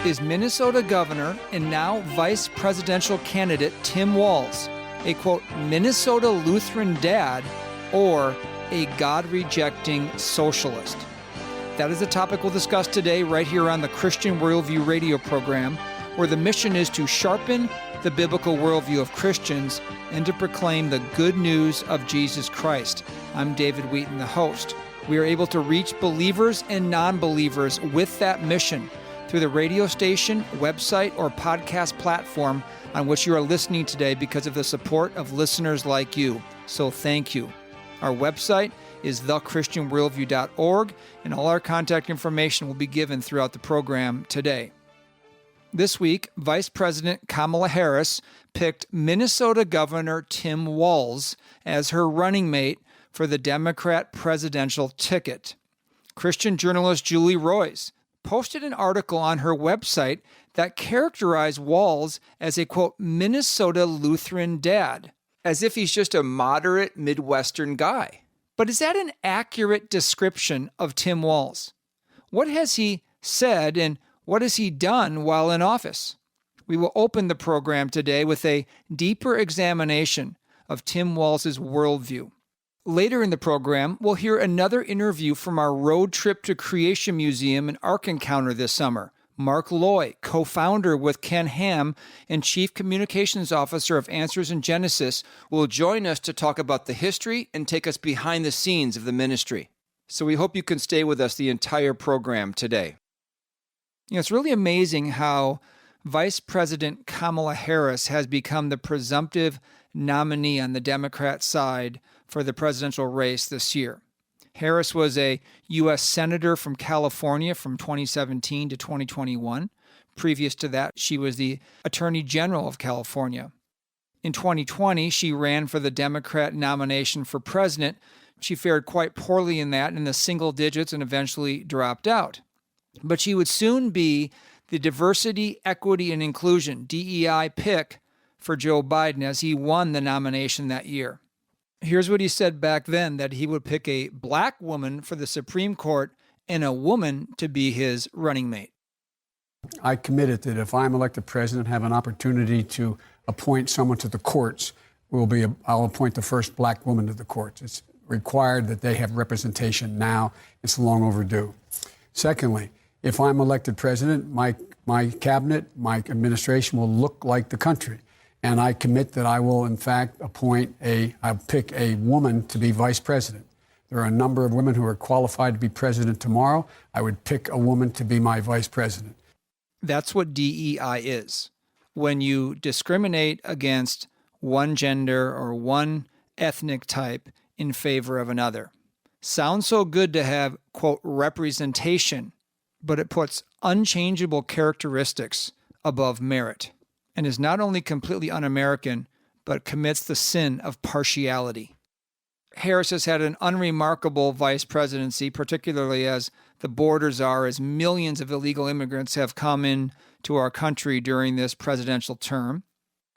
is Minnesota Governor and now Vice Presidential candidate Tim Walz a, quote, Minnesota Lutheran dad or a God-rejecting socialist? That is the topic we'll discuss today right here on the Christian Worldview radio program, where the mission is to sharpen the biblical worldview of Christians and to proclaim the good news of Jesus Christ. I'm David Wheaton, the host. We are able to reach believers and non-believers with that mission through the radio station, website, or podcast platform on which you are listening today because of the support of listeners like you. So thank you. Our website is thechristianworldview.org, and all our contact information will be given throughout the program today. This week, Vice President Kamala Harris picked Minnesota Governor Tim Walz as her running mate for the Democrat presidential ticket. Christian journalist Julie Roys posted an article on her website that characterized Walz as a, quote, Minnesota Lutheran dad, as if he's just a moderate Midwestern guy. But is that an accurate description of Tim Walz? What has he said and what has he done while in office? We will open the program today with a deeper examination of Tim Walz's worldview. Later in the program, we'll hear another interview from our Road Trip to Creation Museum and Ark Encounter this summer. Mark Loy, co-founder with Ken Ham and Chief Communications Officer of Answers in Genesis, will join us to talk about the history and take us behind the scenes of the ministry. So we hope you can stay with us the entire program today. You know, it's really amazing how Vice President Kamala Harris has become the presumptive nominee on the Democrat side for the presidential race this year. Harris was a U.S. Senator from California from 2017 to 2021. Previous to that, she was the Attorney General of California. In 2020, she ran for the Democrat nomination for president. She fared quite poorly in that, in the single digits, and eventually dropped out. But she would soon be the Diversity, Equity, and Inclusion, DEI, pick for Joe Biden as he won the nomination that year. Here's what he said back then, that he would pick a black woman for the Supreme Court and a woman to be his running mate. I committed that if I'm elected president, have an opportunity to appoint someone to the courts, I'll appoint the first black woman to the courts. It's required that they have representation now. It's long overdue. Secondly, if I'm elected president, my cabinet, my administration will look like the country. And I commit that I will, in fact, I'll pick a woman to be vice president. There are a number of women who are qualified to be president tomorrow. I would pick a woman to be my vice president. That's what DEI is. When you discriminate against one gender or one ethnic type in favor of another. Sounds so good to have, quote, representation, but it puts unchangeable characteristics above merit, and is not only completely un-American, but commits the sin of partiality. Harris has had an unremarkable vice presidency, particularly as the borders are, as millions of illegal immigrants have come in to our country during this presidential term.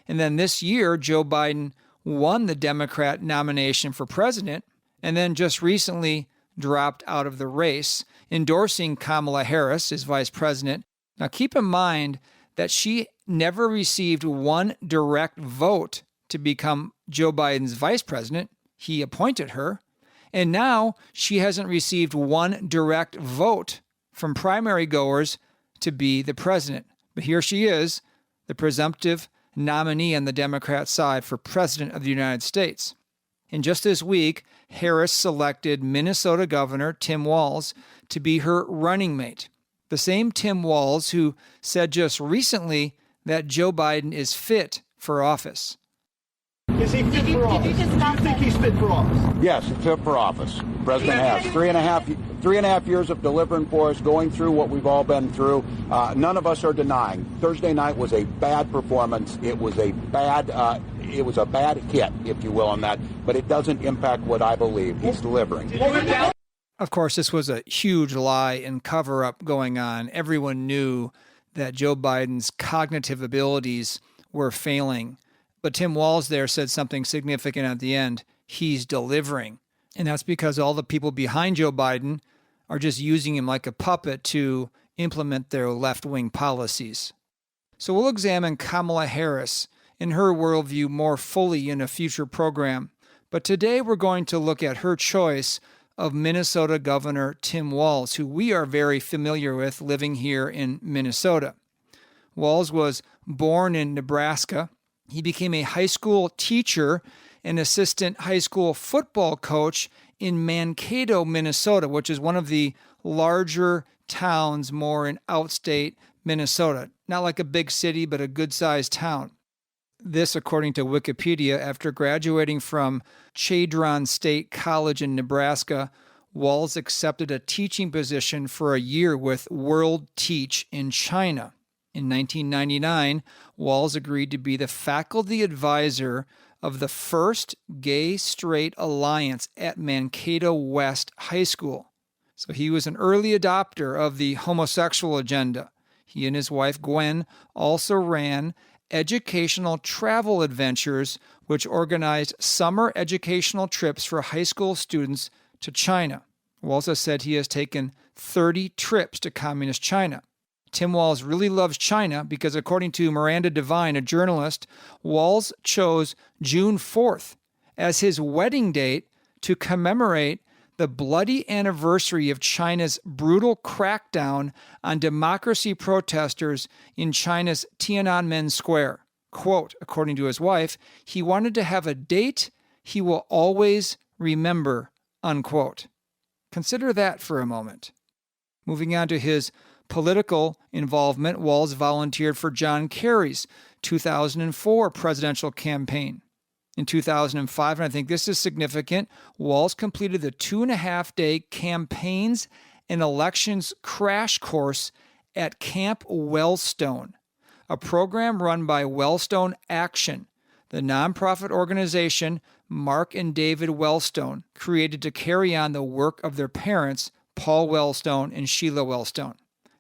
And then this year, Joe Biden won the Democrat nomination for president, and then just recently dropped out of the race, endorsing Kamala Harris as vice president. Now keep in mind that she never received one direct vote to become Joe Biden's vice president. He appointed her. And now she hasn't received one direct vote from primary goers to be the president. But here she is, the presumptive nominee on the Democrat side for president of the United States. And just this week, Harris selected Minnesota Governor Tim Walz to be her running mate. The same Tim Walz who said just recently that Joe Biden is fit for office. Is he fit for office? Do you think he's fit for office? Yes, he's fit for office. President has three and a half years of delivering for us, going through what we've all been through. None of us are denying. Thursday night was a bad performance. It was a bad hit, if you will, on that. But it doesn't impact what I believe. He's delivering. Of course, this was a huge lie and cover-up going on. Everyone knew that Joe Biden's cognitive abilities were failing. But Tim Walz there said something significant at the end. He's delivering. And that's because all the people behind Joe Biden are just using him like a puppet to implement their left-wing policies. So we'll examine Kamala Harris and her worldview more fully in a future program. But today we're going to look at her choice of Minnesota Governor Tim Walz, who we are very familiar with living here in Minnesota. Walz was born in Nebraska. He became a high school teacher and assistant high school football coach in Mankato, Minnesota, which is one of the larger towns more in outstate Minnesota. Not like a big city, but a good-sized town. This, according to Wikipedia, after graduating from Chadron State College in Nebraska, Walz accepted a teaching position for a year with World Teach in China. In 1999, Walz agreed to be the faculty advisor of the first gay-straight alliance at Mankato West High School. So he was an early adopter of the homosexual agenda. He and his wife Gwen also ran educational travel adventures, which organized summer educational trips for high school students to China. Walz has said he has taken 30 trips to communist China. Tim Walz really loves China because, according to Miranda Devine, a journalist, Walz chose June 4th as his wedding date to commemorate the bloody anniversary of China's brutal crackdown on democracy protesters in China's Tiananmen Square. Quote, according to his wife, he wanted to have a date he will always remember, unquote. Consider that for a moment. Moving on to his political involvement, Walz volunteered for John Kerry's 2004 presidential campaign. In 2005, and I think this is significant, Walz completed the 2.5-day campaigns and elections crash course at Camp Wellstone, a program run by Wellstone Action, the nonprofit organization Mark and David Wellstone created to carry on the work of their parents, Paul Wellstone and Sheila Wellstone.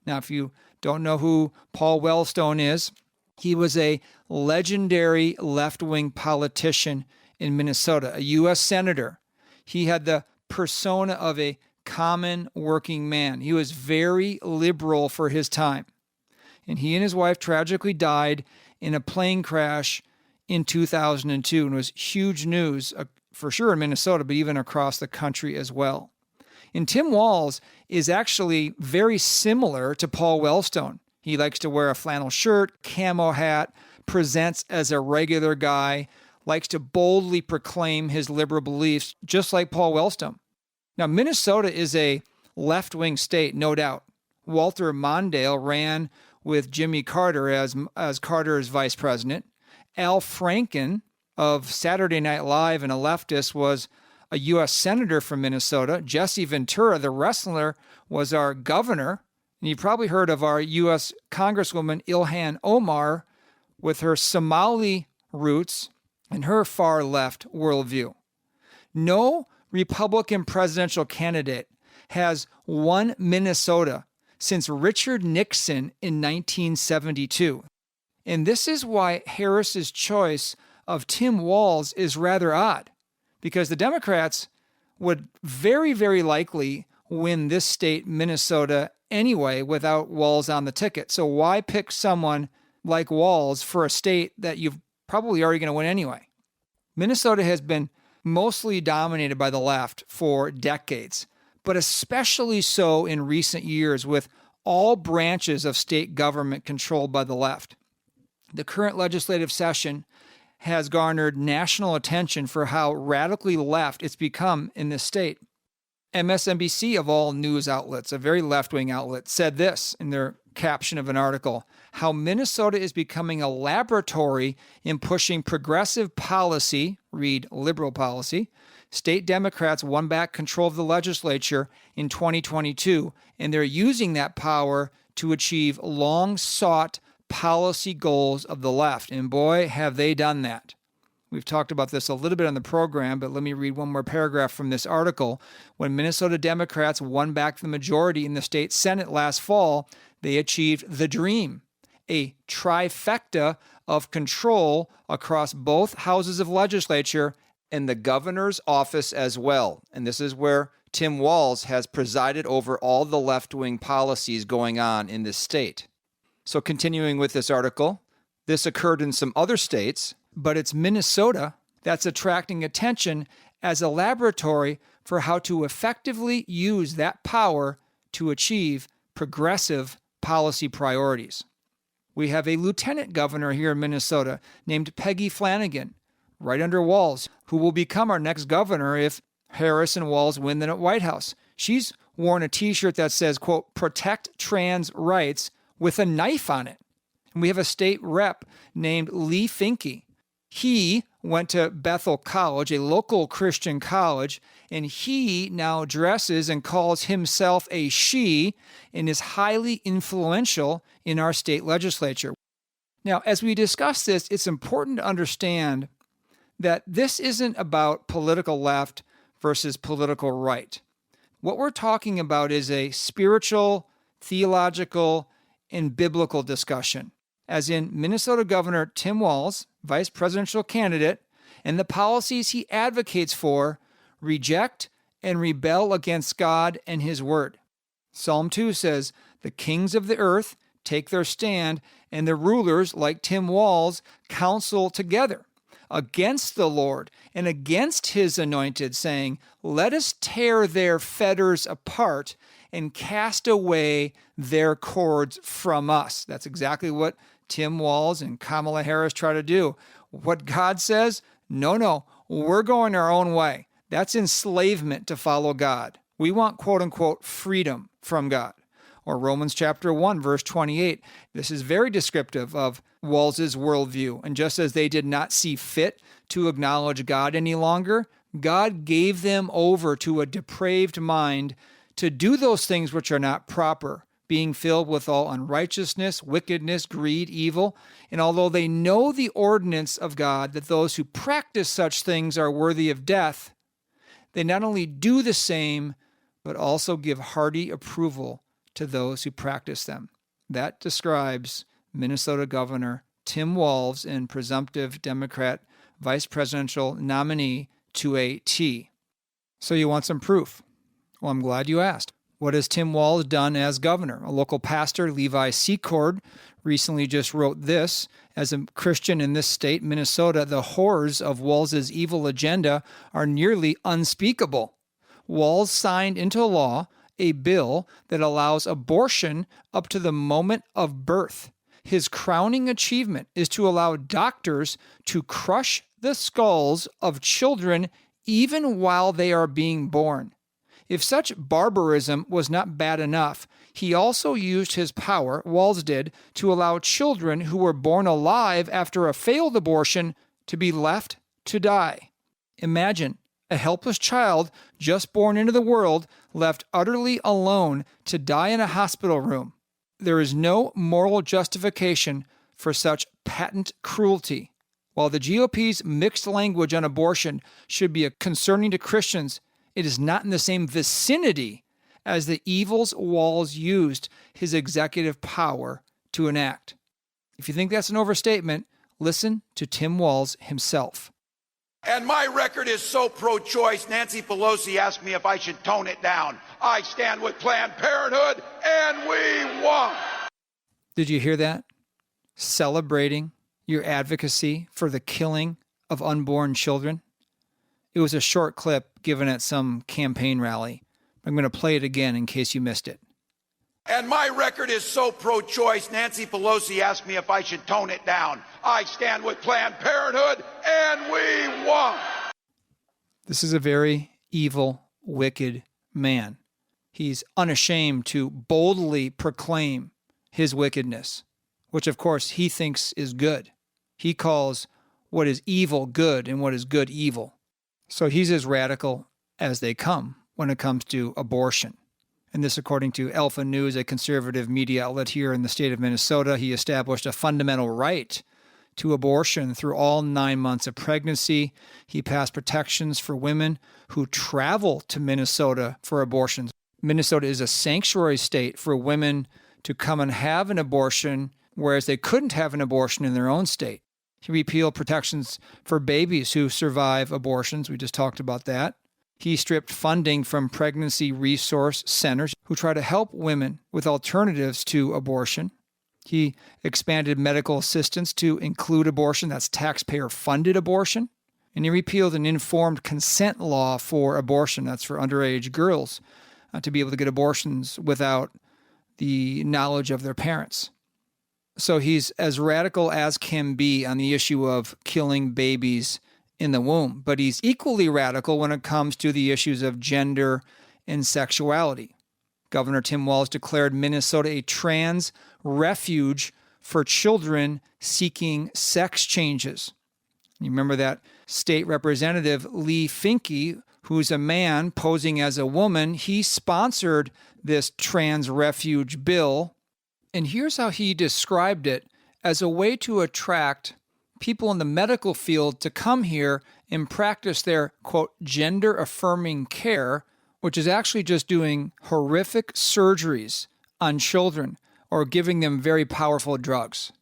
Now, if you don't know who Paul Wellstone is, he was a legendary left-wing politician in Minnesota, a U.S. senator. He had the persona of a common working man. He was very liberal for his time. And he and his wife tragically died in a plane crash in 2002, and it was huge news, for sure in Minnesota, but even across the country as well. And Tim Walz is actually very similar to Paul Wellstone. He likes to wear a flannel shirt, camo hat, presents as a regular guy, likes to boldly proclaim his liberal beliefs, just like Paul Wellstone. Now, Minnesota is a left-wing state, no doubt. Walter Mondale ran with Jimmy Carter as Carter's vice president. Al Franken of Saturday Night Live and a leftist was a U.S. senator from Minnesota. Jesse Ventura, the wrestler, was our governor. And you probably heard of our U.S. Congresswoman Ilhan Omar with her Somali roots and her far-left worldview. No Republican presidential candidate has won Minnesota since Richard Nixon in 1972. And this is why Harris's choice of Tim Walz is rather odd, because the Democrats would very, very likely win this state, Minnesota, anyway, without Walz on the ticket. So why pick someone like Walz for a state that you've probably already going to win anyway? Minnesota has been mostly dominated by the left for decades, but especially so in recent years with all branches of state government controlled by the left. The current legislative session has garnered national attention for how radically left it's become in this state. MSNBC, of all news outlets, a very left-wing outlet, said this in their caption of an article: how Minnesota is becoming a laboratory in pushing progressive policy, read liberal policy. State Democrats won back control of the legislature in 2022, and they're using that power to achieve long-sought policy goals of the left. And boy, have they done that. We've talked about this a little bit on the program, but let me read one more paragraph from this article. When Minnesota Democrats won back the majority in the state Senate last fall, they achieved the dream, a trifecta of control across both houses of legislature and the governor's office as well. And this is where Tim Walz has presided over all the left-wing policies going on in this state. So continuing with this article, this occurred in some other states, but it's Minnesota that's attracting attention as a laboratory for how to effectively use that power to achieve progressive policy priorities. We have a lieutenant governor here in Minnesota named Peggy Flanagan, right under Walz, who will become our next governor if Harris and Walz win the White House. She's worn a t-shirt that says, quote, "Protect trans rights," with a knife on it. And we have a state rep named Lee Finke. He went to Bethel College, a local Christian college, and he now dresses and calls himself a she and is highly influential in our state legislature. Now, as we discuss this, it's important to understand that this isn't about political left versus political right. What we're talking about is a spiritual, theological, and biblical discussion, as in Minnesota Governor Tim Walz, vice presidential candidate, and the policies he advocates for reject and rebel against God and his word. Psalm 2 says, "The kings of the earth take their stand, and the rulers, like Tim Walz, counsel together against the Lord and against his anointed, saying, 'Let us tear their fetters apart and cast away their cords from us.'" That's exactly what Tim Walz and Kamala Harris try to do. What God says, no, we're going our own way. That's enslavement to follow God. We want, quote unquote, freedom from God. Or Romans chapter 1, verse 28. This is very descriptive of Walz's worldview. And just as they did not see fit to acknowledge God any longer, God gave them over to a depraved mind to do those things which are not proper, being filled with all unrighteousness, wickedness, greed, evil. And although they know the ordinance of God, that those who practice such things are worthy of death, they not only do the same, but also give hearty approval to those who practice them. That describes Minnesota Governor Tim Walz and presumptive Democrat vice presidential nominee to a T. So you want some proof? Well, I'm glad you asked. What has Tim Walz done as governor? A local pastor, Levi Secord, recently just wrote this: "As a Christian in this state, Minnesota, the horrors of Walz's evil agenda are nearly unspeakable. Walz signed into law a bill that allows abortion up to the moment of birth. His crowning achievement is to allow doctors to crush the skulls of children even while they are being born. If such barbarism was not bad enough, he also used his power, Walz did, to allow children who were born alive after a failed abortion to be left to die. Imagine a helpless child just born into the world, left utterly alone to die in a hospital room. There is no moral justification for such patent cruelty. While the GOP's mixed language on abortion should be concerning to Christians, it is not in the same vicinity as the evils Walz used his executive power to enact. If you think that's an overstatement, listen to Tim Walz himself. And my record is so pro-choice, Nancy Pelosi asked me if I should tone it down. I stand with Planned Parenthood, and we won. Did you hear that? Celebrating your advocacy for the killing of unborn children. It was a short clip given at some campaign rally. I'm going to play it again in case you missed it. And my record is so pro-choice, Nancy Pelosi asked me if I should tone it down. I stand with Planned Parenthood, and we won. This is a very evil, wicked man. He's unashamed to boldly proclaim his wickedness, which of course he thinks is good. He calls what is evil good and what is good evil. So he's as radical as they come when it comes to abortion. And this, according to Alpha News, a conservative media outlet here in the state of Minnesota, he established a fundamental right to abortion through all 9 months of pregnancy. He passed protections for women who travel to Minnesota for abortions. Minnesota is a sanctuary state for women to come and have an abortion, whereas they couldn't have an abortion in their own state. He repealed protections for babies who survive abortions. We just talked about that. He stripped funding from pregnancy resource centers who try to help women with alternatives to abortion. He expanded medical assistance to include abortion, that's taxpayer-funded abortion. And he repealed an informed consent law for abortion, that's for underage girls, to be able to get abortions without the knowledge of their parents. So he's as radical as can be on the issue of killing babies in the womb, but he's equally radical when it comes to the issues of gender and sexuality. Governor Tim Walz declared Minnesota a trans refuge for children seeking sex changes. You remember that state representative Lee Finke, who's a man posing as a woman, he sponsored this trans refuge bill. And here's how he described it as a way to attract people in the medical field to come here and practice their, quote, gender-affirming care, which is actually just doing horrific surgeries on children or giving them very powerful drugs.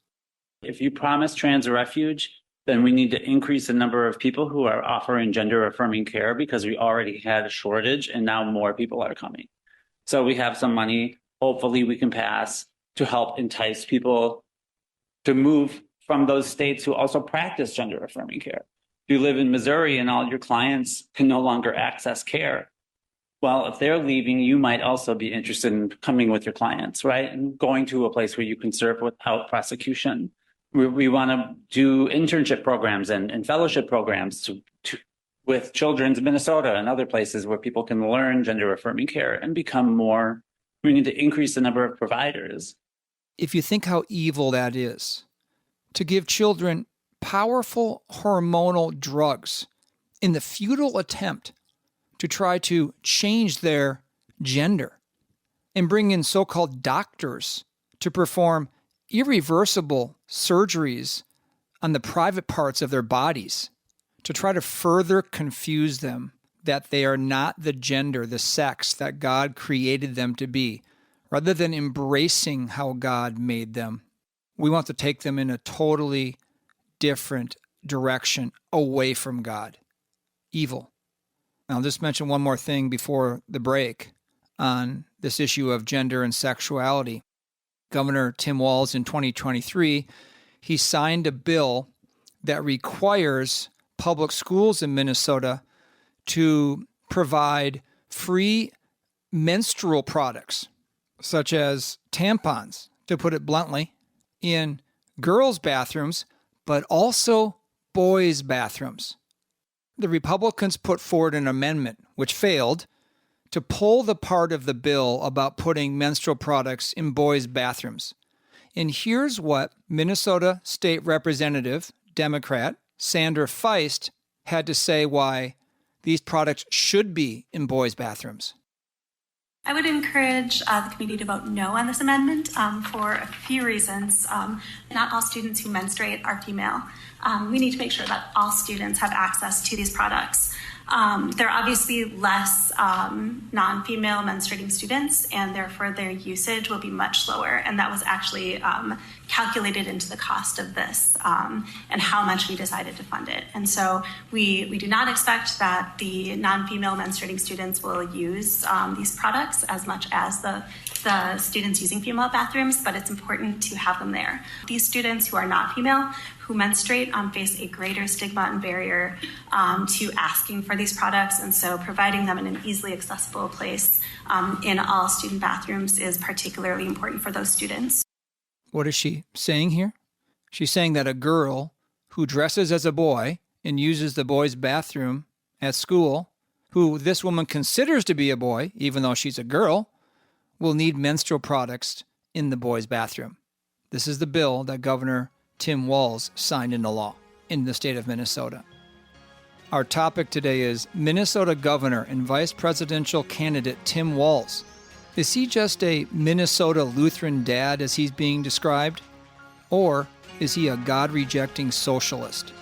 If you promise trans refuge, then we need to increase the number of people who are offering gender-affirming care because we already had a shortage and now more people are coming. So we have some money, hopefully we can pass to help entice people to move from those states who also practice gender-affirming care. If you live in Missouri and all your clients can no longer access care, well, if they're leaving, you might also be interested in coming with your clients, right? And going to a place where you can serve without prosecution. We want to do internship programs and fellowship programs with children's in Minnesota and other places where people can learn gender-affirming care and become more. We need to increase the number of providers. If you think how evil that is, to give children powerful hormonal drugs in the futile attempt to try to change their gender and bring in so-called doctors to perform irreversible surgeries on the private parts of their bodies to try to further confuse them that they are not the gender, the sex that God created them to be, rather than embracing how God made them. We want to take them in a totally different direction away from God. Evil. Now, I'll just mention one more thing before the break on this issue of gender and sexuality. Governor Tim Walz in 2023, he signed a bill that requires public schools in Minnesota to provide free menstrual products, such as tampons, to put it bluntly, in girls' bathrooms, but also boys' bathrooms. The Republicans put forward an amendment, which failed, to pull the part of the bill about putting menstrual products in boys' bathrooms. And here's what Minnesota State Representative, Democrat, Sandra Feist, had to say why these products should be in boys' bathrooms. I would encourage the committee to vote no on this amendment for a few reasons. Not all students who menstruate are female. We need to make sure that all students have access to these products. There are obviously less non-female menstruating students, and therefore their usage will be much lower. And that was actually calculated into the cost of this and how much we decided to fund it. And so we do not expect that the non-female menstruating students will use these products as much as the students using female bathrooms, but it's important to have them there. These students who are not female, who menstruate, face a greater stigma and barrier to asking for these products, and so providing them in an easily accessible place in all student bathrooms is particularly important for those students. What is she saying here? She's saying that a girl who dresses as a boy and uses the boys' bathroom at school, who this woman considers to be a boy, even though she's a girl, will need menstrual products in the boys' bathroom. This is the bill that Governor Tim Walz signed into law in the state of Minnesota. Our topic today is Minnesota Governor and Vice Presidential candidate Tim Walz. Is he just a Minnesota Lutheran dad as he's being described? Or is he a God-rejecting socialist?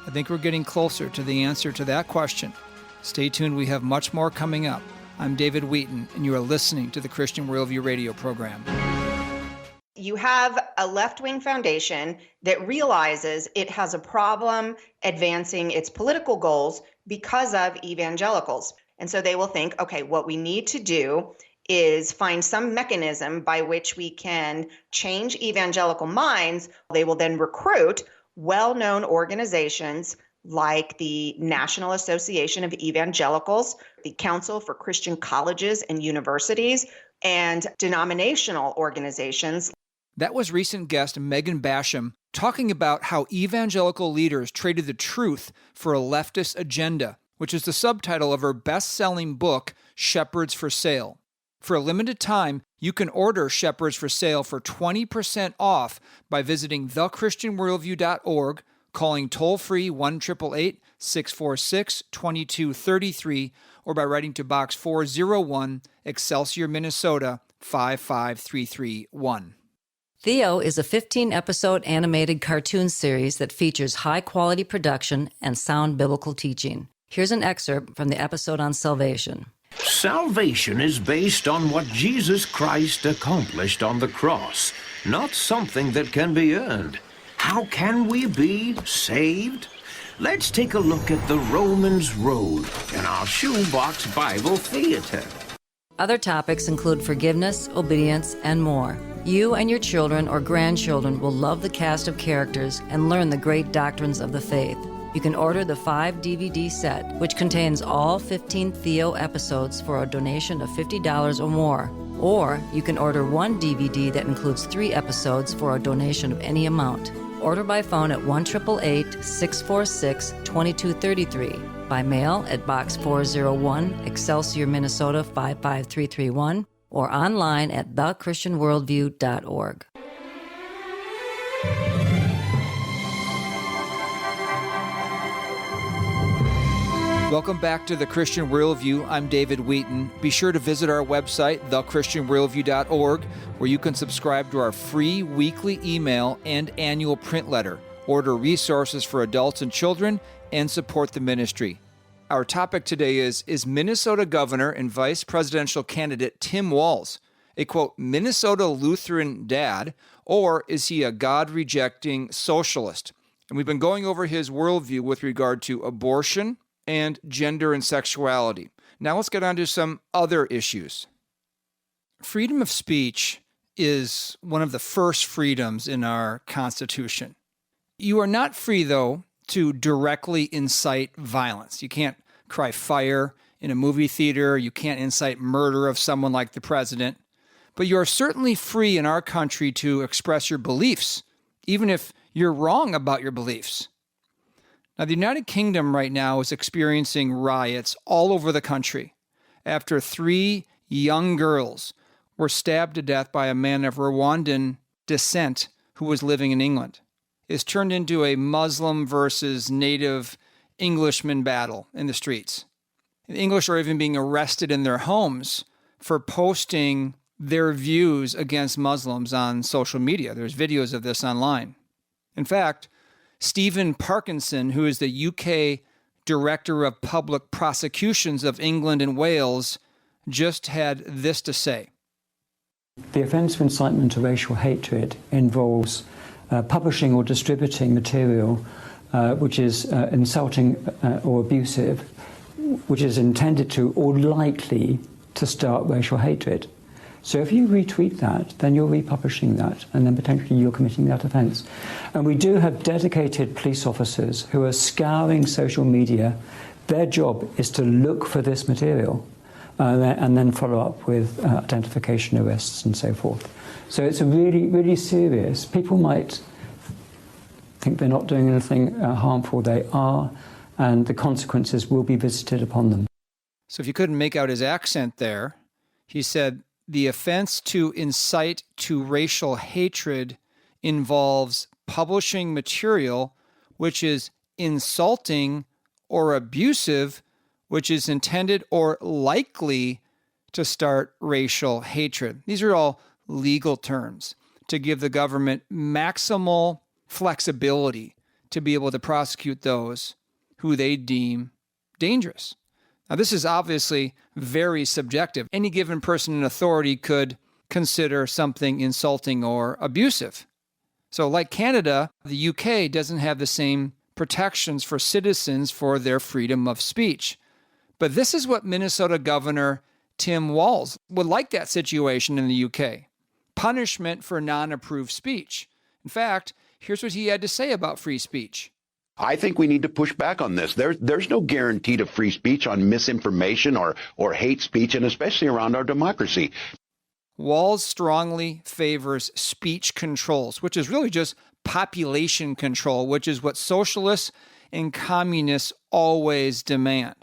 I think we're getting closer to the answer to that question. Stay tuned, we have much more coming up. I'm David Wheaton, and you are listening to the Christian Worldview radio program. You have a left-wing foundation that realizes it has a problem advancing its political goals because of evangelicals. And so they will think, okay, what we need to do is find some mechanism by which we can change evangelical minds. They will then recruit well-known organizations like the National Association of Evangelicals, the Council for Christian Colleges and Universities, and denominational organizations. That was recent guest Megan Basham talking about how evangelical leaders traded the truth for a leftist agenda, which is the subtitle of her best-selling book, Shepherds for Sale. For a limited time, you can order Shepherds for Sale for 20% off by visiting thechristianworldview.org, calling toll-free 1-888-646-2233, or by writing to Box 401, Excelsior, Minnesota, 55331. Theo is a 15-episode animated cartoon series that features high-quality production and sound biblical teaching. Here's an excerpt from the episode on salvation. Salvation is based on what Jesus Christ accomplished on the cross, not something that can be earned. How can we be saved? Let's take a look at the Romans Road in our Shoebox Bible Theater. Other topics include forgiveness, obedience, and more. You and your children or grandchildren will love the cast of characters and learn the great doctrines of the faith. You can order the 5-DVD set, which contains all 15 Theo episodes for a donation of $50 or more. Or you can order one DVD that includes 3 episodes for a donation of any amount. Order by phone at 1-888-646-2233, by mail at Box 401, Excelsior, Minnesota 55331, or online at thechristianworldview.org. Welcome back to The Christian Worldview. I'm David Wheaton. Be sure to visit our website, thechristianworldview.org, where you can subscribe to our free weekly email and annual print letter, order resources for adults and children, and support the ministry. Our topic today is Minnesota Governor and Vice Presidential candidate Tim Walz a, quote, Minnesota Lutheran dad, or is he a God-rejecting socialist? And we've been going over his worldview with regard to abortion and gender and sexuality. Now let's get on to some other issues. Freedom of speech is one of the first freedoms in our Constitution. You are not free, though, to directly incite violence. You can't cry fire in a movie theater. You can't incite murder of someone like the president. But you are certainly free in our country to express your beliefs, even if you're wrong about your beliefs. Now, the United Kingdom right now is experiencing riots all over the country after 3 young girls were stabbed to death by a man of Rwandan descent who was living in England. It's turned into a Muslim versus native Englishman battle in the streets. The English are even being arrested in their homes for posting their views against Muslims on social media. There's videos of this online. In fact, Stephen Parkinson, who is the UK Director of Public Prosecutions of England and Wales, just had this to say. The offence of incitement to racial hatred involves publishing or distributing material which is insulting or abusive, which is intended to or likely to start racial hatred. So if you retweet that, then you're republishing that, and then potentially you're committing that offence. And we do have dedicated police officers who are scouring social media. Their job is to look for this material and then follow up with identification, arrests, and so forth. So it's a really, really serious. People might think they're not doing anything harmful. They are, and the consequences will be visited upon them. So if you couldn't make out his accent there, he said, the offense to incite to racial hatred involves publishing material which is insulting or abusive, which is intended or likely to start racial hatred. These are all legal terms to give the government maximal flexibility to be able to prosecute those who they deem dangerous. Now, this is obviously very subjective. Any given person in authority could consider something insulting or abusive. So like Canada, the UK doesn't have the same protections for citizens for their freedom of speech. But this is what Minnesota Governor Tim Walz would like that situation in the UK. Punishment for non-approved speech. In fact, here's what he had to say about free speech. I think we need to push back on this. There's no guarantee to free speech on misinformation or hate speech, and especially around our democracy. Walz strongly favors speech controls, which is really just population control, which is what socialists and communists always demand.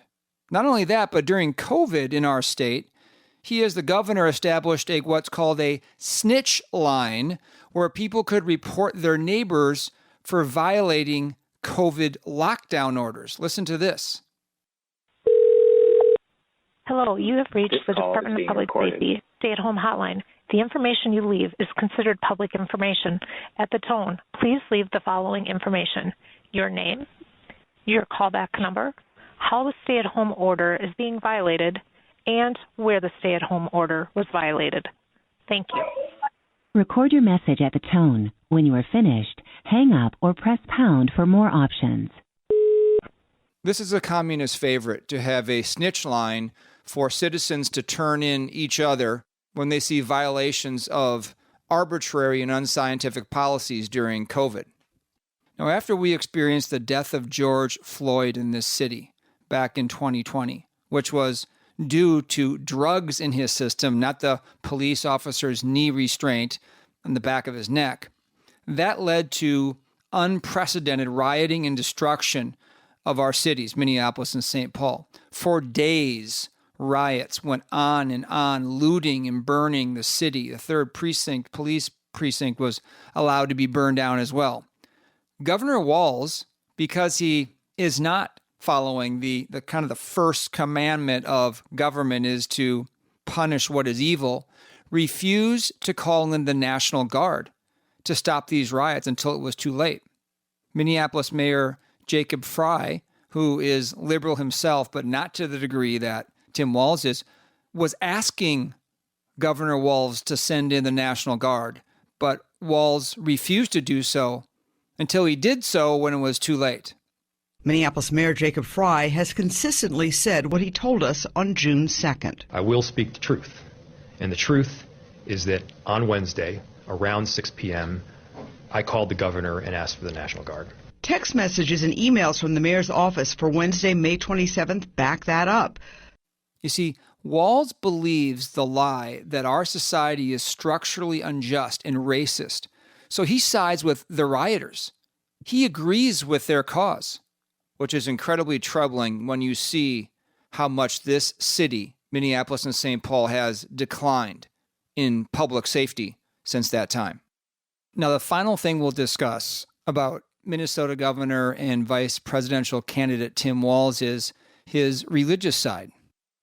Not only that, but during COVID in our state, he, as the governor, established what's called a snitch line, where people could report their neighbors for violating COVID lockdown orders. Listen to this. Hello, you have reached the Department of Public Safety stay-at-home hotline. The information you leave is considered public information. At the tone, please leave the following information: your name, your callback number, how the stay-at-home order is being violated, and where the stay-at-home order was violated. Thank you. Record your message at the tone. When you are finished, hang up or press pound for more options. This is a communist favorite, to have a snitch line for citizens to turn in each other when they see violations of arbitrary and unscientific policies during COVID. Now, after we experienced the death of George Floyd in this city back in 2020, which was due to drugs in his system, not the police officer's knee restraint on the back of his neck, that led to unprecedented rioting and destruction of our cities, Minneapolis and St. Paul. For days, riots went on and on, looting and burning the city. The 3rd precinct, police precinct, was allowed to be burned down as well. Governor Walz, because he is not following the kind of the first commandment of government is to punish what is evil, refused to call in the National Guard to stop these riots until it was too late. Minneapolis Mayor Jacob Frey, who is liberal himself, but not to the degree that Tim Walz is, was asking Governor Walz to send in the National Guard, but Walz refused to do so until he did so when it was too late. Minneapolis Mayor Jacob Frey has consistently said what he told us on June 2nd. I will speak the truth. And the truth is that on Wednesday, around 6 p.m., I called the governor and asked for the National Guard. Text messages and emails from the mayor's office for Wednesday, May 27th back that up. You see, Walz believes the lie that our society is structurally unjust and racist, so he sides with the rioters. He agrees with their cause, which is incredibly troubling when you see how much this city, Minneapolis and St. Paul, has declined in public safety since that time. Now, the final thing we'll discuss about Minnesota Governor and Vice Presidential candidate Tim Walz is his religious side.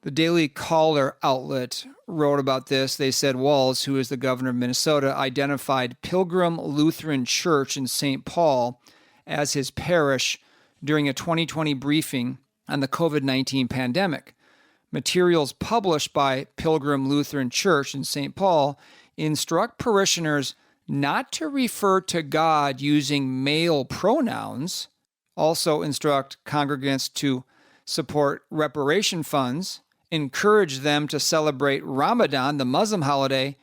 The Daily Caller outlet wrote about this. They said Walz, who is the governor of Minnesota, identified Pilgrim Lutheran Church in St. Paul as his parish during a 2020 briefing on the COVID-19 pandemic. Materials published by Pilgrim Lutheran Church in St. Paul instruct parishioners not to refer to God using male pronouns, also instruct congregants to support reparation funds, encourage them to celebrate Ramadan, the Muslim holiday,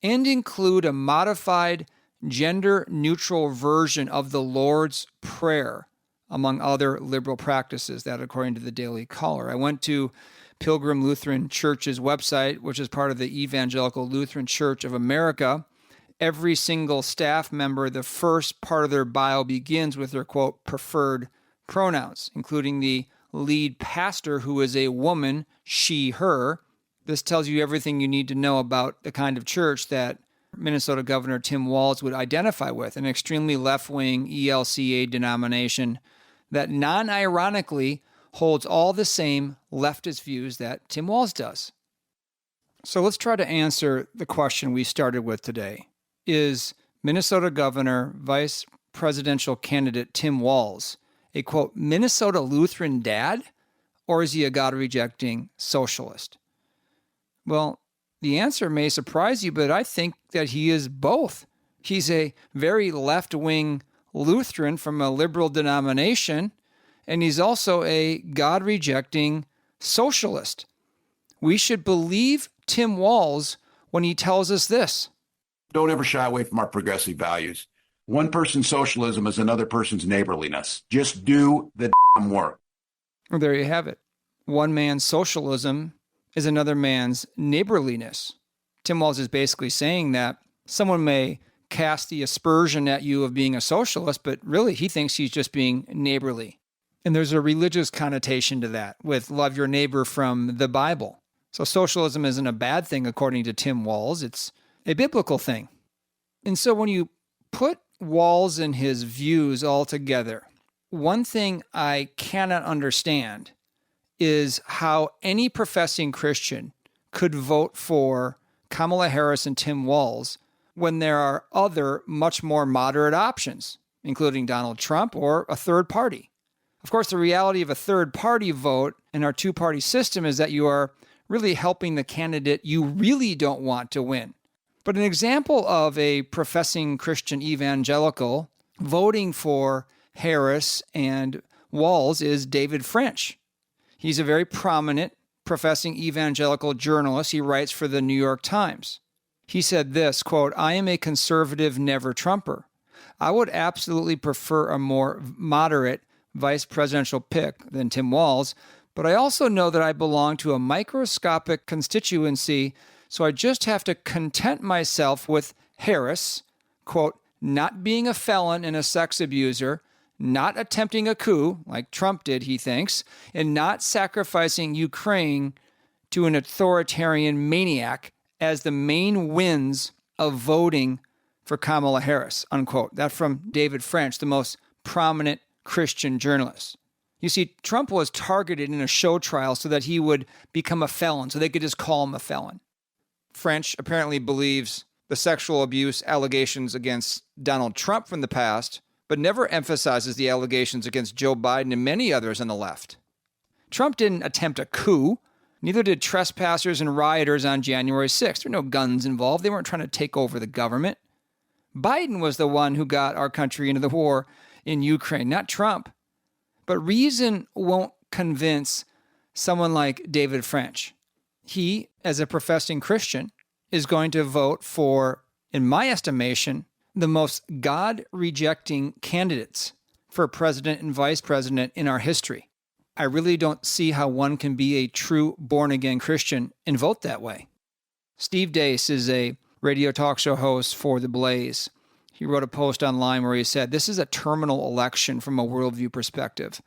and include a modified gender-neutral version of the Lord's Prayer, among other liberal practices, that according to the Daily Caller. I went to Pilgrim Lutheran Church's website, which is part of the Evangelical Lutheran Church of America. Every single staff member, the first part of their bio begins with their, quote, preferred pronouns, including the lead pastor, who is a woman, she, her. This tells you everything you need to know about the kind of church that Minnesota Governor Tim Walz would identify with, an extremely left-wing ELCA denomination that non-ironically holds all the same leftist views that Tim Walz does. So let's try to answer the question we started with today. Is Minnesota Governor, Vice Presidential candidate Tim Walz a, quote, Minnesota Lutheran dad, or is he a God-rejecting socialist? Well, the answer may surprise you, but I think that he is both. He's a very left-wing Lutheran from a liberal denomination, and he's also a God-rejecting socialist. We should believe Tim Walz when he tells us this. Don't ever shy away from our progressive values. One person's socialism is another person's neighborliness. Just do the damn work. Well, there you have it. One man's socialism is another man's neighborliness. Tim Walz is basically saying that someone may cast the aspersion at you of being a socialist, but really he thinks he's just being neighborly. And there's a religious connotation to that with love your neighbor from the Bible. So socialism isn't a bad thing according to Tim Walz. It's a biblical thing. And so when you put Walz and his views all together, one thing I cannot understand is how any professing Christian could vote for Kamala Harris and Tim Walz when there are other much more moderate options, including Donald Trump or a third party. Of course, the reality of a third party vote in our two-party system is that you are really helping the candidate you really don't want to win. But an example of a professing Christian evangelical voting for Harris and Walz is David French. He's a very prominent professing evangelical journalist. He writes for the New York Times. He said this, quote, "I am a conservative never-Trumper. I would absolutely prefer a more moderate vice presidential pick than Tim Walz, but I also know that I belong to a microscopic constituency, so I just have to content myself with Harris, quote, not being a felon and a sex abuser, not attempting a coup, like Trump did, he thinks, and not sacrificing Ukraine to an authoritarian maniac as the main wins of voting for Kamala Harris," unquote. That from David French, the most prominent Christian journalist. You see, Trump was targeted in a show trial so that he would become a felon, so they could just call him a felon. French apparently believes the sexual abuse allegations against Donald Trump from the past, but never emphasizes the allegations against Joe Biden and many others on the left. Trump didn't attempt a coup. Neither did trespassers and rioters on January 6th. There were no guns involved. They weren't trying to take over the government. Biden was the one who got our country into the war in Ukraine, not Trump. But reason won't convince someone like David French. He, as a professing Christian, is going to vote for, in my estimation, the most God-rejecting candidates for president and vice president in our history. I really don't see how one can be a true born-again Christian and vote that way. Steve Deace is a radio talk show host for The Blaze. He wrote a post online where he said, "This is a terminal election from a worldview perspective.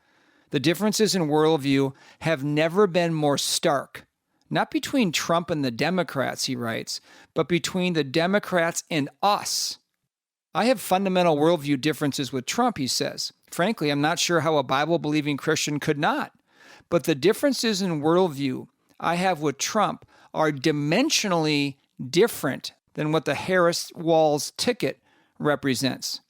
The differences in worldview have never been more stark. Not between Trump and the Democrats," he writes, "but between the Democrats and us. I have fundamental worldview differences with Trump," he says. "Frankly, I'm not sure how a Bible-believing Christian could not. But the differences in worldview I have with Trump are dimensionally different than what the Harris-Walz ticket represents."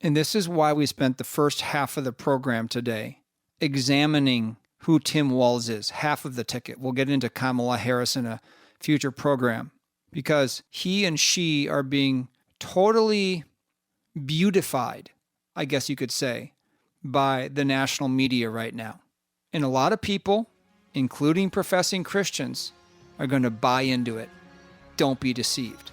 And this is why we spent the first half of the program today examining who Tim Walz is, half of the ticket. We'll get into Kamala Harris in a future program, because he and she are being totally beautified, I guess you could say, by the national media right now. And a lot of people, including professing Christians, are going to buy into it. Don't be deceived.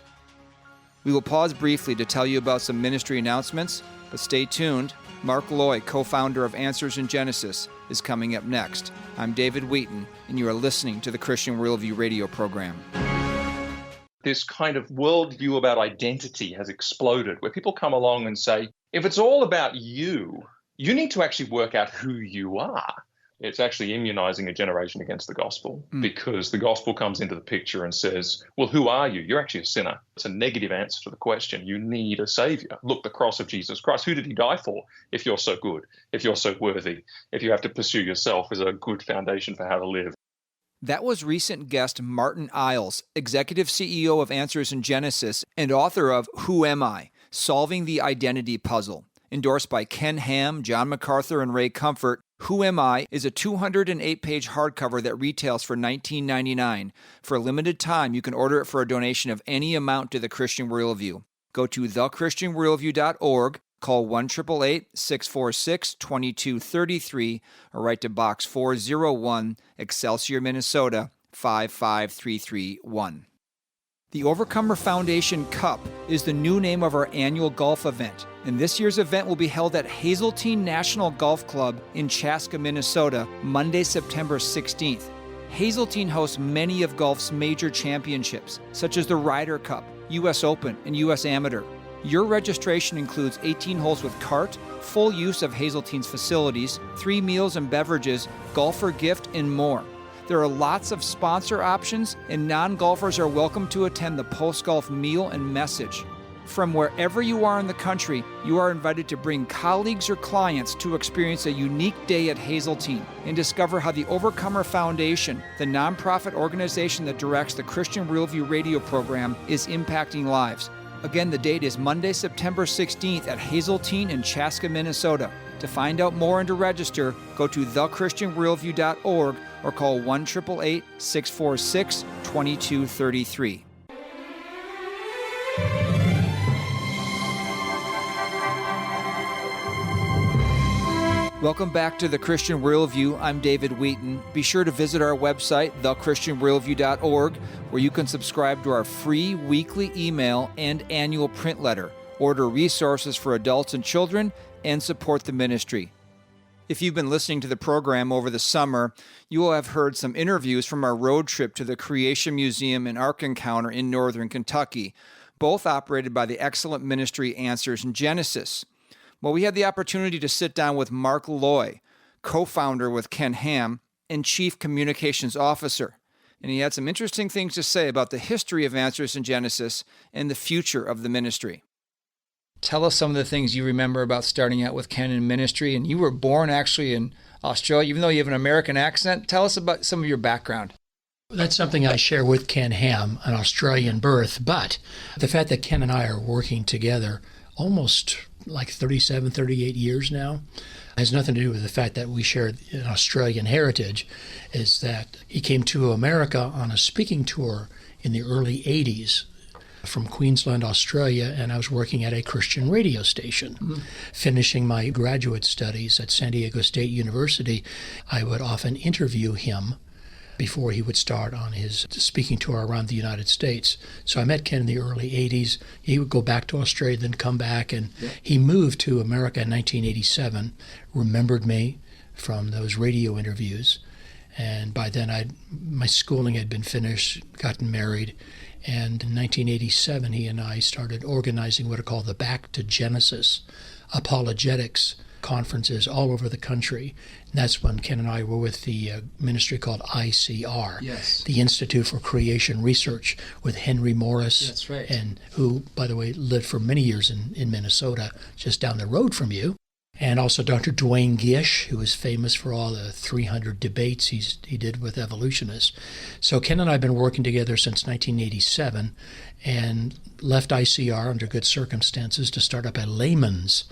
We will pause briefly to tell you about some ministry announcements, but stay tuned. Mark Loy, co-founder of Answers in Genesis, is coming up next. I'm David Wheaton, and you are listening to the Christian Worldview radio program. This kind of worldview about identity has exploded, where people come along and say, if it's all about you, you need to actually work out who you are. It's actually immunizing a generation against the gospel, because the gospel comes into the picture and says, well, who are you? You're actually a sinner. It's a negative answer to the question. You need a savior. Look, the cross of Jesus Christ. Who did he die for? If you're so good, if you're so worthy, if you have to pursue yourself as a good foundation for how to live. That was recent guest Martin Iles, executive CEO of Answers in Genesis and author of Who Am I? Solving the Identity Puzzle. Endorsed by Ken Ham, John MacArthur, and Ray Comfort, Who Am I? Is a 208-page hardcover that retails for $19.99. For a limited time, you can order it for a donation of any amount to the Christian Worldview. Go to thechristianworldview.org, Call 1-888-646-2233 or write to Box 401, Excelsior, Minnesota, 55331. The Overcomer Foundation Cup is the new name of our annual golf event, and this year's event will be held at Hazeltine National Golf Club in Chaska, Minnesota, Monday, September 16th. Hazeltine hosts many of golf's major championships, such as the Ryder Cup, U.S. Open, and U.S. Amateur. Your registration includes 18 holes with cart, full use of Hazeltine's facilities, 3 meals and beverages, golfer gift, and more. There are lots of sponsor options, and non-golfers are welcome to attend the post-golf meal and message. From wherever you are in the country, you are invited to bring colleagues or clients to experience a unique day at Hazeltine and discover how the Overcomer Foundation, the nonprofit organization that directs the Christian Worldview radio program, is impacting lives. Again, the date is Monday, September 16th at Hazeltine in Chaska, Minnesota. To find out more and to register, go to thechristianworldview.org or call 1-888-646-2233. Welcome back to The Christian Worldview. I'm David Wheaton. Be sure to visit our website, thechristianworldview.org, where you can subscribe to our free weekly email and annual print letter, order resources for adults and children, and support the ministry. If you've been listening to the program over the summer, you will have heard some interviews from our road trip to the Creation Museum and Ark Encounter in northern Kentucky, both operated by the excellent ministry Answers in Genesis. Well, we had the opportunity to sit down with Mark Loy, co-founder with Ken Ham and Chief Communications Officer. And he had some interesting things to say about the history of Answers in Genesis and the future of the ministry. Tell us some of the things you remember about starting out with Ken in ministry. And you were born actually in Australia, even though you have an American accent. Tell us about some of your background. That's something I share with Ken Ham, an Australian birth. But the fact that Ken and I are working together almost like 37, 38 years now has nothing to do with the fact that we share an Australian heritage, is that he came to America on a speaking tour in the early 80s from Queensland, Australia, and I was working at a Christian radio station. Finishing my graduate studies at San Diego State University, I would often interview him before he would start on his speaking tour around the United States. So I met Ken in the early 80s. He would go back to Australia, then come back, and he moved to America in 1987, remembered me from those radio interviews. And by then, my schooling had been finished, gotten married, and in 1987, he and I started organizing what are called the Back to Genesis apologetics conferences all over the country. And that's when Ken and I were with the ministry called ICR, the Institute for Creation Research, with Henry Morris. That's right. And who, by the way, lived for many years in Minnesota, just down the road from you. And also Dr. Duane Gish, who is famous for all the 300 debates he did with evolutionists. So Ken and I have been working together since 1987 and left ICR under good circumstances to start up a layman's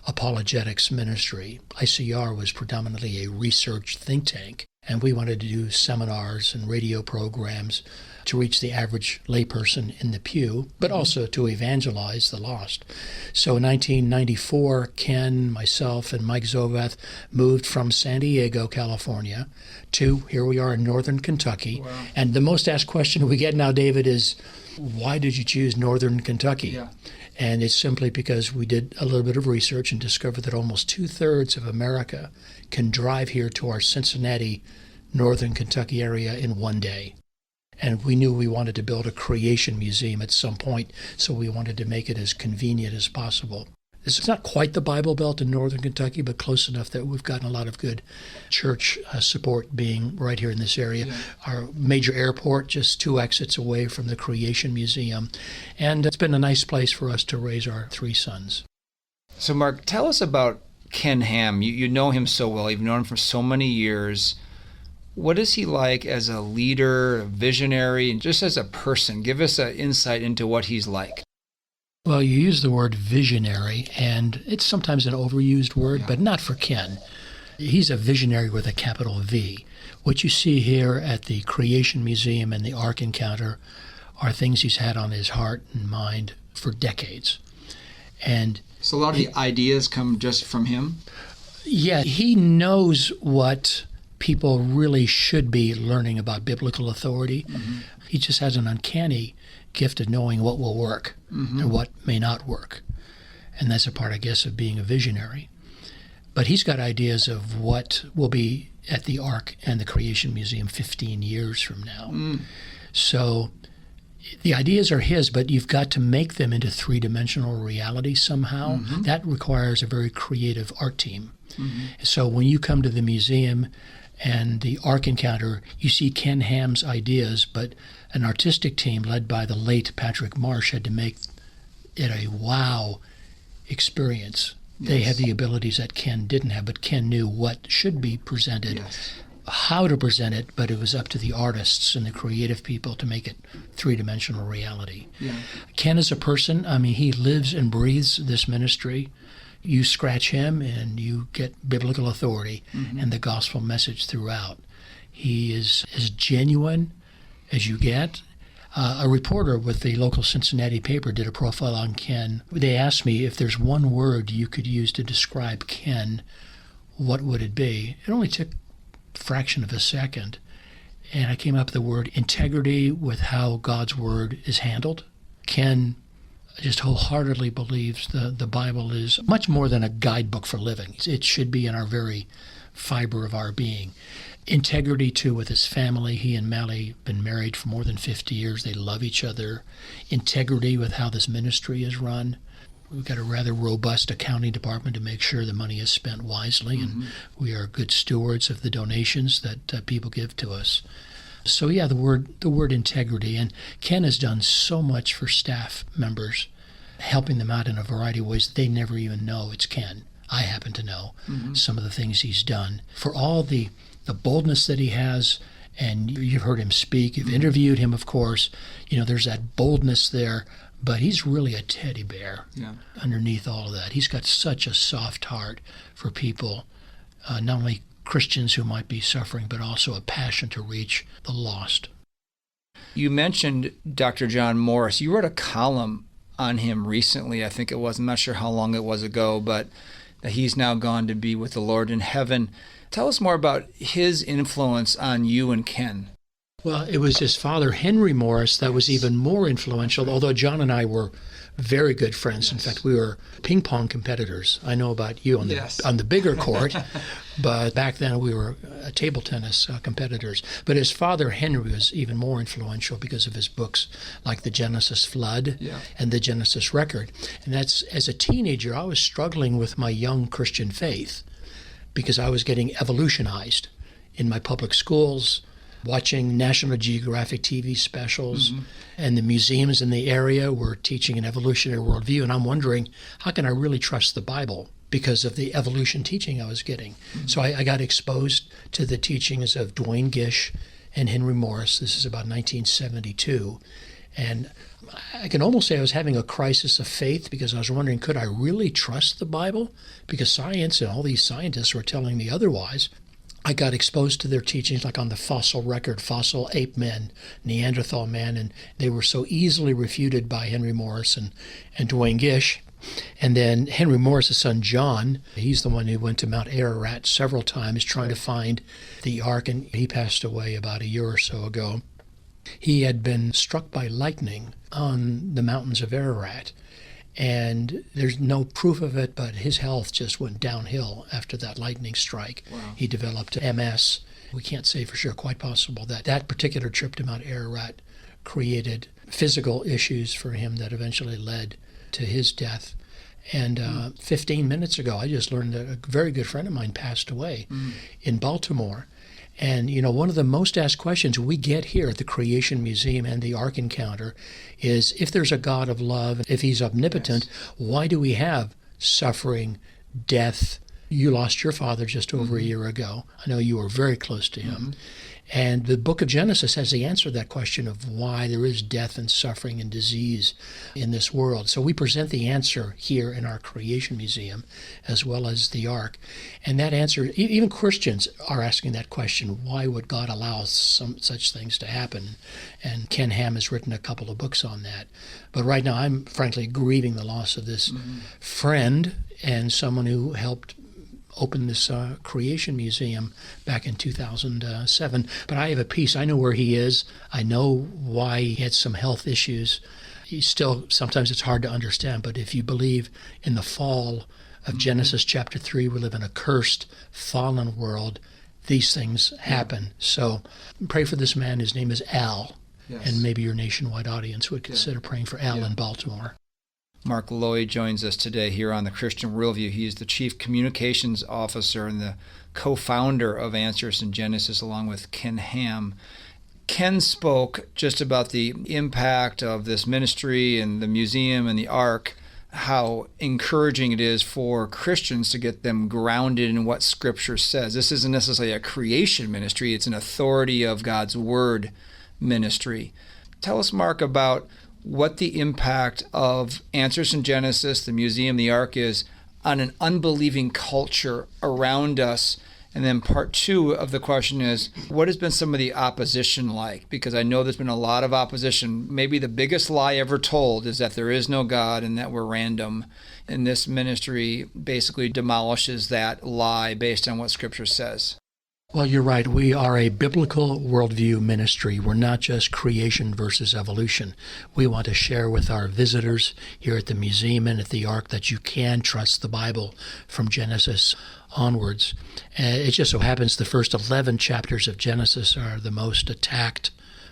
apologetics ministry. ICR was predominantly a research think tank, and we wanted to do seminars and radio programs to reach the average layperson in the pew, but also to evangelize the lost. So in 1994, Ken, myself, and Mike Zovath moved from San Diego, California, to here we are in northern Kentucky. Wow. And the most asked question we get now, David, is, why did you choose northern Kentucky? Yeah. And it's simply because we did a little bit of research and discovered that almost 2/3 of America can drive here to our Cincinnati, northern Kentucky area in one day. And we knew we wanted to build a creation museum at some point, so we wanted to make it as convenient as possible. It's not quite the Bible Belt in northern Kentucky, but close enough that we've gotten a lot of good church support being right here in this area. Yeah. Our major airport, just 2 exits away from the Creation Museum. And it's been a nice place for us to raise our 3 sons. So Mark, tell us about Ken Ham. You know him so well. You've known him for so many years. What is he like as a leader, a visionary, and just as a person? Give us an insight into what he's like. Well, you use the word visionary, and it's sometimes an overused word, but not for Ken. He's a visionary with a capital V. What you see here at the Creation Museum and the Ark Encounter are things he's had on his heart and mind for decades. And So a lot of the ideas come just from him? Yeah, he knows what people really should be learning about biblical authority. Mm-hmm. He just has an uncanny gift of knowing what will work and what may not work. And that's a part, I guess, of being a visionary. But he's got ideas of what will be at the Ark and the Creation Museum 15 years from now. So the ideas are his, but you've got to make them into three-dimensional reality somehow. That requires a very creative art team. So when you come to the museum and the Ark Encounter, you see Ken Ham's ideas, but an artistic team led by the late Patrick Marsh had to make it a wow experience. Yes. They had the abilities that Ken didn't have, but Ken knew what should be presented, how to present it, but it was up to the artists and the creative people to make it three-dimensional reality. Yeah. Ken is a person, I mean, he lives and breathes this ministry. You scratch him and you get biblical authority and the gospel message throughout. He is as genuine as you get. A reporter with the local Cincinnati paper did a profile on Ken. They asked me if there's one word you could use to describe Ken, what would it be? It only took a fraction of a second. And I came up with the word integrity with how God's word is handled. Ken just wholeheartedly believes the Bible is much more than a guidebook for living. It should be in our very fiber of our being. Integrity, too, with his family. He and Mally have been married for more than 50 years. They love each other. Integrity with how this ministry is run. We've got a rather robust accounting department to make sure the money is spent wisely, and we are good stewards of the donations that people give to us. So yeah, the word integrity. And Ken has done so much for staff members, helping them out in a variety of ways that they never even know it's Ken. I happen to know some of the things he's done. For all the boldness that he has, and you've heard him speak, you've interviewed him, of course, there's that boldness there, but he's really a teddy bear underneath all of that. He's got such a soft heart for people, not only Christians who might be suffering, but also a passion to reach the lost. You mentioned Dr. John Morris. You wrote a column on him recently, I think it was. I'm not sure how long it was ago, but that he's now gone to be with the Lord in heaven. Tell us more about his influence on you and Ken. Well, it was his father, Henry Morris, that was even more influential, although John and I were very good friends. In fact, we were ping pong competitors. I know about you on the bigger court, but back then we were table tennis competitors. But his father, Henry, was even more influential because of his books like The Genesis Flood and The Genesis Record. And that's, as a teenager, I was struggling with my young Christian faith because I was getting evolutionized in my public schools, watching National Geographic TV specials, and the museums in the area were teaching an evolutionary worldview, and I'm wondering, how can I really trust the Bible because of the evolution teaching I was getting? So I got exposed to the teachings of Duane Gish and Henry Morris. This is about 1972, and I can almost say I was having a crisis of faith because I was wondering, could I really trust the Bible? Because science and all these scientists were telling me otherwise. I got exposed to their teachings like on the fossil record, fossil ape men, Neanderthal man, and they were so easily refuted by Henry Morris and Duane Gish. And then Henry Morris' son John, he's the one who went to Mount Ararat several times trying to find the Ark, and he passed away about a year or so ago. He had been struck by lightning on the mountains of Ararat. And there's no proof of it, but his health just went downhill after that lightning strike. Wow. He developed MS. We can't say for sure, quite possible that particular trip to Mount Ararat created physical issues for him that eventually led to his death. And 15 minutes ago, I just learned that a very good friend of mine passed away in Baltimore. And, one of the most asked questions we get here at the Creation Museum and the Ark Encounter is, if there's a God of love, if he's omnipotent, why do we have suffering, death? You lost your father just over a year ago. I know you were very close to him. And the book of Genesis has the answer to that question of why there is death and suffering and disease in this world. So we present the answer here in our Creation Museum, as well as the Ark. And that answer, even Christians are asking that question, why would God allow some such things to happen? And Ken Ham has written a couple of books on that. But right now I'm frankly grieving the loss of this friend and someone who helped open this Creation Museum back in 2007. But I have a piece. I know where he is. I know why he had some health issues. He's still, sometimes it's hard to understand, but if you believe in the fall of Genesis chapter 3, we live in a cursed, fallen world, these things happen. So pray for this man. His name is Al. Yes. And maybe your nationwide audience would consider praying for Al in Baltimore. Mark Lloyd joins us today here on the Christian Worldview. He is the Chief Communications Officer and the co-founder of Answers in Genesis, along with Ken Ham. Ken spoke just about the impact of this ministry and the museum and the Ark, how encouraging it is for Christians to get them grounded in what Scripture says. This isn't necessarily a creation ministry, it's an authority of God's Word ministry. Tell us, Mark, about what the impact of Answers in Genesis, the museum, the Ark is on an unbelieving culture around us. And then part two of the question is, what has been some of the opposition like? Because I know there's been a lot of opposition. Maybe the biggest lie ever told is that there is no God and that we're random. And this ministry basically demolishes that lie based on what Scripture says. Well, you're right. We are a biblical worldview ministry. We're not just creation versus evolution. We want to share with our visitors here at the museum and at the Ark that you can trust the Bible from Genesis onwards. It just so happens the first 11 chapters of Genesis are the most attacked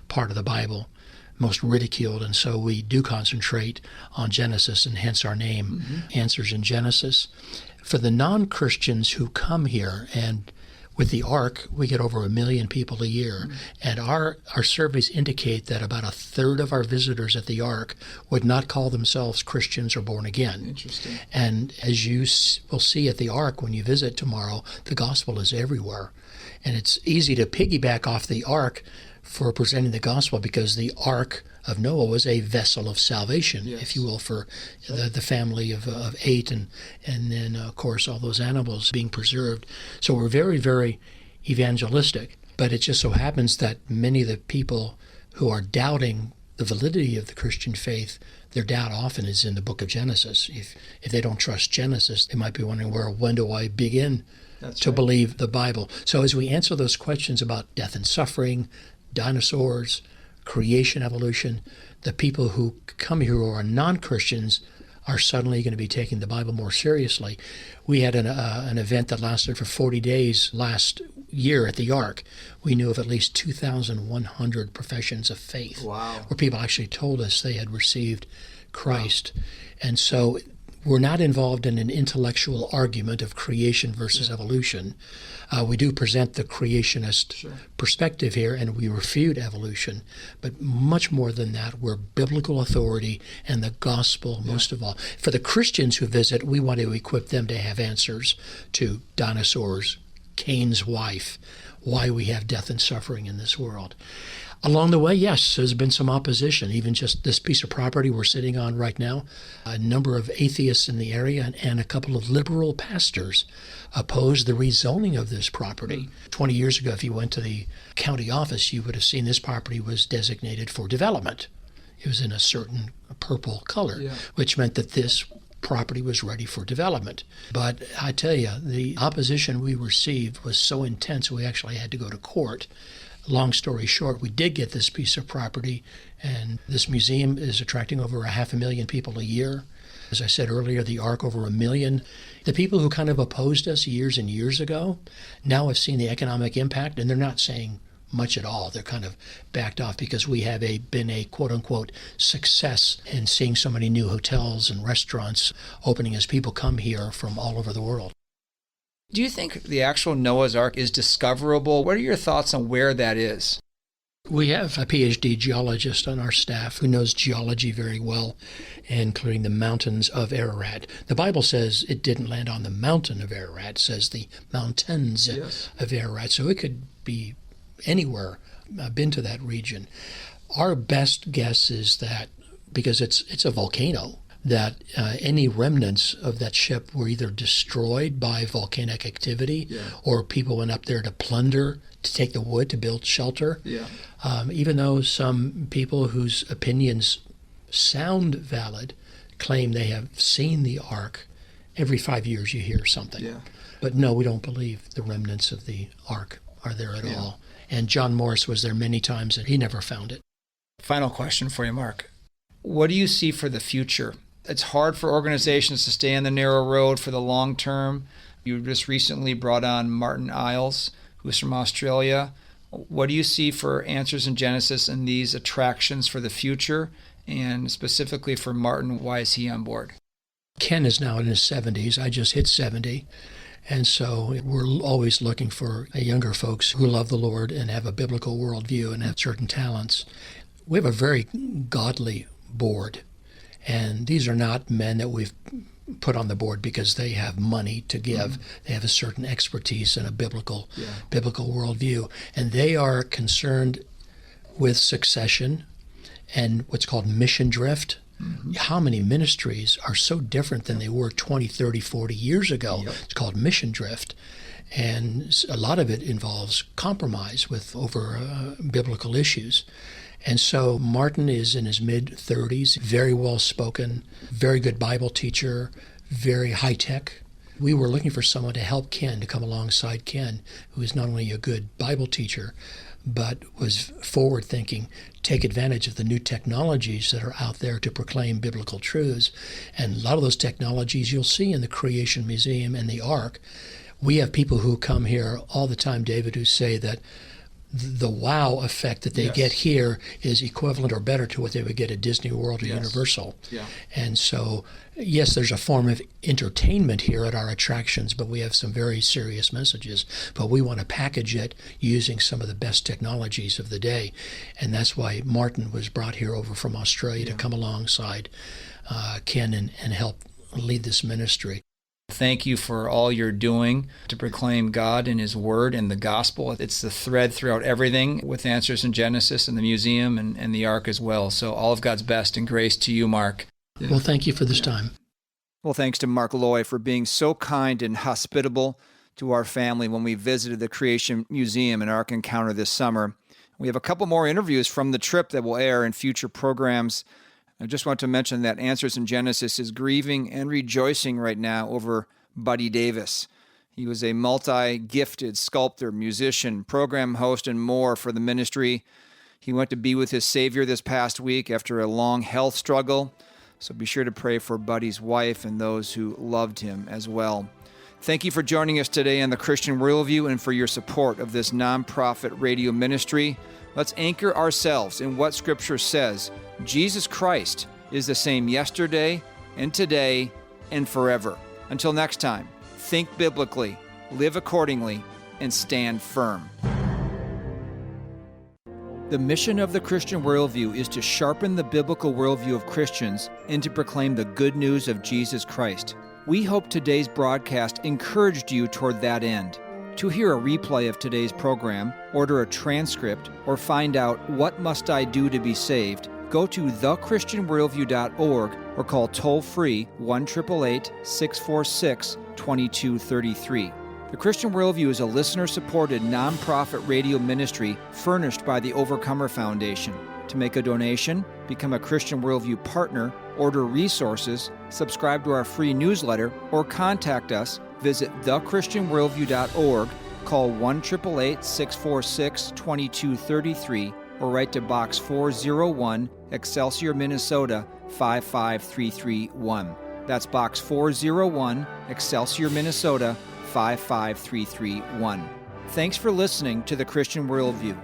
part of the Bible, most ridiculed, and so we do concentrate on Genesis, and hence our name, Answers in Genesis. For the non-Christians who come here, and with the Ark, we get over 1 million people a year, and our surveys indicate that about a third of our visitors at the Ark would not call themselves Christians or born again. Interesting. And as you will see at the Ark when you visit tomorrow, the gospel is everywhere. And it's easy to piggyback off the Ark for presenting the gospel because the Ark of Noah was a vessel of salvation, if you will, for the family of 8 and then, of course, all those animals being preserved. So we're very, very evangelistic. But it just so happens that many of the people who are doubting the validity of the Christian faith, their doubt often is in the book of Genesis. If they don't trust Genesis, they might be wondering, when do I begin to believe the Bible? So as we answer those questions about death and suffering, dinosaurs, creation, evolution, the people who come here who are non-Christians are suddenly going to be taking the Bible more seriously. We had an event that lasted for 40 days last year at the Ark. We knew of at least 2,100 professions of faith, where people actually told us they had received Christ. And so we're not involved in an intellectual argument of creation versus evolution. We do present the creationist perspective here, and we refute evolution. But much more than that, we're biblical authority and the gospel most of all. For the Christians who visit, we want to equip them to have answers to dinosaurs, Cain's wife, why we have death and suffering in this world. Along the way, yes, there's been some opposition. Even just this piece of property we're sitting on right now, a number of atheists in the area and a couple of liberal pastors opposed the rezoning of this property. 20 years ago, if you went to the county office, you would have seen this property was designated for development. It was in a certain purple color, which meant that this property was ready for development. But I tell you, the opposition we received was so intense we actually had to go to court. Long story short, we did get this piece of property, and this museum is attracting over 500,000 people a year. As I said earlier, the Ark over 1 million. The people who kind of opposed us years and years ago now have seen the economic impact, and they're not saying much at all. They're kind of backed off because we have been a quote-unquote success in seeing so many new hotels and restaurants opening as people come here from all over the world. Do you think the actual Noah's Ark is discoverable? What are your thoughts on where that is? We have a PhD geologist on our staff who knows geology very well, including the mountains of Ararat. The Bible says it didn't land on the mountain of Ararat. It says the mountains of Ararat. So it could be anywhere been to that region. Our best guess is that because it's a volcano, that any remnants of that ship were either destroyed by volcanic activity or people went up there to plunder, to take the wood to build shelter. Even though some people whose opinions sound valid claim they have seen the ark, every 5 years you hear something. But no, we don't believe the remnants of the ark are there at all. And John Morris was there many times and he never found it. Final question for you, Mark. What do you see for the future? It's hard for organizations to stay on the narrow road for the long term. You just recently brought on Martin Iles, who's from Australia. What do you see for Answers in Genesis and these attractions for the future? And specifically for Martin, why is he on board? Ken is now in his 70s. I just hit 70. And so we're always looking for younger folks who love the Lord and have a biblical worldview and have certain talents. We have a very godly board. And these are not men that we've put on the board because they have money to give. They have a certain expertise and a biblical worldview. And they are concerned with succession and what's called mission drift. How many ministries are so different than they were 20, 30, 40 years ago? It's called mission drift. And a lot of it involves compromise over biblical issues. And so Martin is in his mid-30s, very well-spoken, very good Bible teacher, very high-tech. We were looking for someone to help Ken, to come alongside Ken, who is not only a good Bible teacher, but was forward-thinking, take advantage of the new technologies that are out there to proclaim biblical truths. And a lot of those technologies you'll see in the Creation Museum and the Ark. We have people who come here all the time, David, who say that the wow effect that they get here is equivalent or better to what they would get at Disney World or Universal. And so, yes, there's a form of entertainment here at our attractions, but we have some very serious messages. But we want to package it using some of the best technologies of the day. And that's why Martin was brought here over from Australia to come alongside Ken and help lead this ministry. Thank you for all you're doing to proclaim God and His Word and the gospel. It's the thread throughout everything with Answers in Genesis and the museum and the Ark as well. So all of God's best and grace to you, Mark. Well, thank you for this time. Well, thanks to Mark Loy for being so kind and hospitable to our family when we visited the Creation Museum and Ark Encounter this summer. We have a couple more interviews from the trip that will air in future programs. I just want to mention that Answers in Genesis is grieving and rejoicing right now over Buddy Davis. He was a multi-gifted sculptor, musician, program host, and more for the ministry. He went to be with his Savior this past week after a long health struggle. So be sure to pray for Buddy's wife and those who loved him as well. Thank you for joining us today on the Christian Worldview and for your support of this nonprofit radio ministry. Let's anchor ourselves in what Scripture says. Jesus Christ is the same yesterday and today and forever. Until next time, think biblically, live accordingly, and stand firm. The mission of the Christian Worldview is to sharpen the biblical worldview of Christians and to proclaim the good news of Jesus Christ. We hope today's broadcast encouraged you toward that end. To hear a replay of today's program, order a transcript, or find out what must I do to be saved, go to thechristianworldview.org or call toll-free 1-888-646-2233. The Christian Worldview is a listener-supported nonprofit radio ministry furnished by the Overcomer Foundation. To make a donation, become a Christian Worldview partner, order resources, subscribe to our free newsletter, or contact us, visit thechristianworldview.org, call 1-888-646-2233, or write to Box 401, Excelsior, Minnesota 55331. That's Box 401, Excelsior, Minnesota 55331. Thanks for listening to the Christian Worldview.